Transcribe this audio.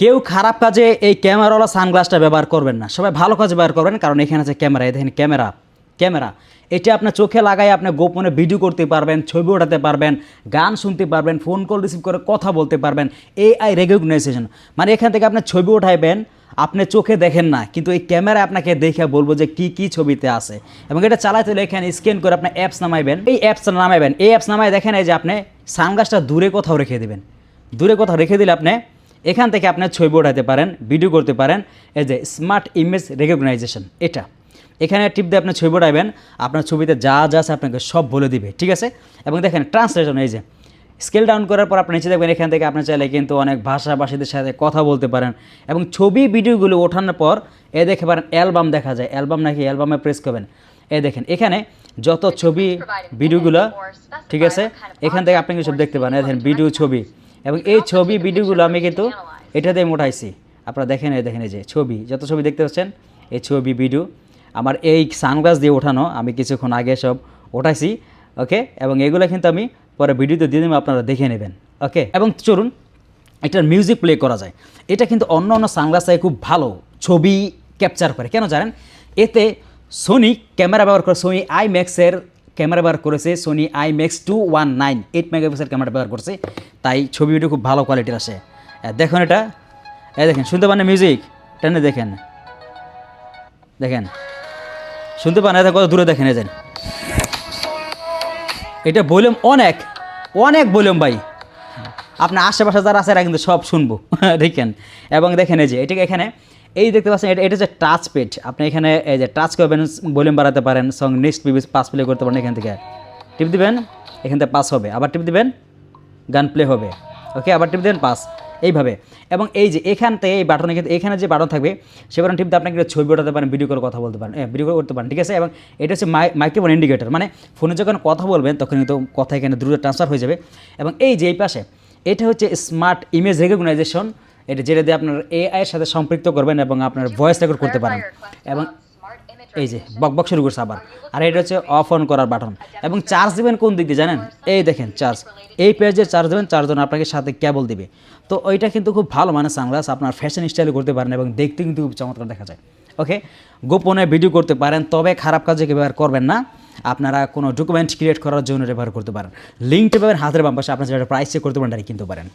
কেউ খারাপ কাজে এই ক্যামেরাওয়ালা সানগ্লাসটা ব্যবহার করবেন না, সবাই ভালো কাজে ব্যবহার করবেন। কারণ এখানে আছে ক্যামেরা, এই দেখেন ক্যামেরা ক্যামেরা এটা আপনার চোখে লাগাই আপনি গোপনে ভিডিও করতে পারবেন, ছবি ওঠাতে পারবেন, গান শুনতে পারবেন, ফোন কল রিসিভ করে কথা বলতে পারবেন। এআই রেকগনাইজেশন মানে এখান থেকে আপনি ছবি উঠাইবেন, আপনি চোখে দেখেন না, কিন্তু এই ক্যামেরা আপনাকে দেখে বলবো যে কি কি ছবিতে আছে। এবং এটা চালাইতে হলে এখানে স্ক্যান করে আপনি অ্যাপস নামাইবেন, এই অ্যাপসটা নামাইবেন, এই অ্যাপস নামাই দেখেন এই যে আপনি সানগ্লাসটা দূরে কোথাও রেখে দেবেন। দূরে কোথাও রেখে দিলে আপনি এখান থেকে আপনার ছবি ওঠাতে পারেন, ভিডিও করতে পারেন। এই যে স্মার্ট ইমেজ রেকগনাইজেশন, এটা এখানে টিপ দিয়ে আপনি ছবি ওঠাবেন, আপনার ছবিতে যা যা আছে আপনাকে সব বলে দিবে, ঠিক আছে। এবং দেখেন ট্রান্সলেশন, এই যে স্কেল ডাউন করার পর আপনি নিচে দেখবেন এখান থেকে আপনি চাইলে কিন্তু অনেক ভাষাভাষীদের সাথে কথা বলতে পারেন। এবং ছবি ভিডিওগুলো ওঠানোর পর দেখে পারেন অ্যালবাম দেখা যায়, অ্যালবাম নাকি অ্যালবামে প্রেস করবেন, দেখেন এখানে যত ছবি ভিডিওগুলো, ঠিক আছে, এখান থেকে আপনি সব দেখতে পারেন। দেখেন ভিডিও ছবি, এবং এই ছবি ভিডিওগুলো আমি কিন্তু এটাতে উঠাইছি। আপনারা দেখেন দেখেন এই যে ছবি, যত ছবি দেখতে পাচ্ছেন এই ছবি ভিডিও আমার এই সানগ্লাস দিয়ে ওঠানো, আমি কিছুক্ষণ আগে সব ওঠাইছি, ওকে। এবং এগুলো কিন্তু আমি পরে ভিডিওতে দিয়ে দেবো, আপনারা দেখে নেবেন, ওকে। এবং চলুন এটার মিউজিক প্লে করা যায়। এটা কিন্তু অন্য অন্য সানগ্লাসে খুব ভালো ছবি ক্যাপচার করে, কেন জানেন? এতে সোনি ক্যামেরা ব্যবহার করে, সোনি আইম্যাক্সের ক্যামেরা ব্যবহার করেছে, সোনি আইম্যাক্স 219 8 মেগাপিক্সেল ক্যামেরা ব্যবহার করছে, তাই ছবি ভিডিও খুব ভালো কোয়ালিটির আসে। দেখুন এটা, দেখেন শুনতে পান মিউজিক টেনে, দেখেন দেখেন শুনতে পান, কত দূরে দেখেন, এই এটা ভলিউম অনেক অনেক ভলিউম ভাই, আপনার আশেপাশে যারা আছে এরা কিন্তু সব শুনবো দেখেন। এবং দেখেন এই যে এটাকে এখানে এই দেখতে পাচ্ছেন, এটা হচ্ছে টাচ পেড, আপনি এখানে এই যে টাচ করবেন, ভলিউম বাড়াতে পারেন, সং নেক্সট পাস প্লে করতে পারেন, এখান থেকে টিপ দিবেন, এখান থেকে পাস হবে, আবার টিপ দিবেন গান প্লে হবে, ওকে, আবার টিপ দেবেন পাস, এইভাবে। এবং এই যে এখান থেকে এই বাটনে কিন্তু এখানে যে বাটন থাকবে সে বাটন টিপ দিয়ে আপনি কিন্তু ছবি ওঠাতে পারেন, ভিডিও করে কথা বলতে পারেন, ভিডিও করতে পারেন, ঠিক আছে। এবং এটা হচ্ছে মাইক্রোফোন ইন্ডিকেটর, মানে ফোনে যখন কথা বলবেন তখন কিন্তু কথা এখানে দ্রুত ট্রান্সফার হয়ে যাবে। এবং এই যে এই পাশে এটা হচ্ছে স্মার্ট ইমেজ রেকগনাইজেশন, এটা যেটা দিয়ে আপনার এআই এর সাথে সম্পৃক্ত করবেন এবং আপনার ভয়েস রেকর্ড করতে পারেন। এবং এই যে বক শুরু করছে আবার, আর এটা হচ্ছে অফ অন করার বাটন। এবং চার্জ দেবেন কোন দিক দিয়ে জানেন? এই দেখেন চার্জ, এই পেজে চার্জ দেবেন, চার্জজন আপনাকে সাথে কেবল দিবে। তো ওইটা কিন্তু খুব ভালো মানে সানগ্লাস, আপনার ফ্যাশন স্টাইল করতে পারেন এবং দেখতে কিন্তু খুব চমৎকার দেখা যায়, ওকে। গোপনে ভিডিও করতে পারেন, তবে খারাপ কাজে ব্যবহার করবেন না। আপনারা কোনো ডকুমেন্ট ক্রিয়েট করার জন্য ব্যবহার করতে পারেন। লিঙ্কটা পাবেন হাতের বাম পাশে, আপনার যেটা প্রাইস চেক করতে পারেন, কিনতে পারেন।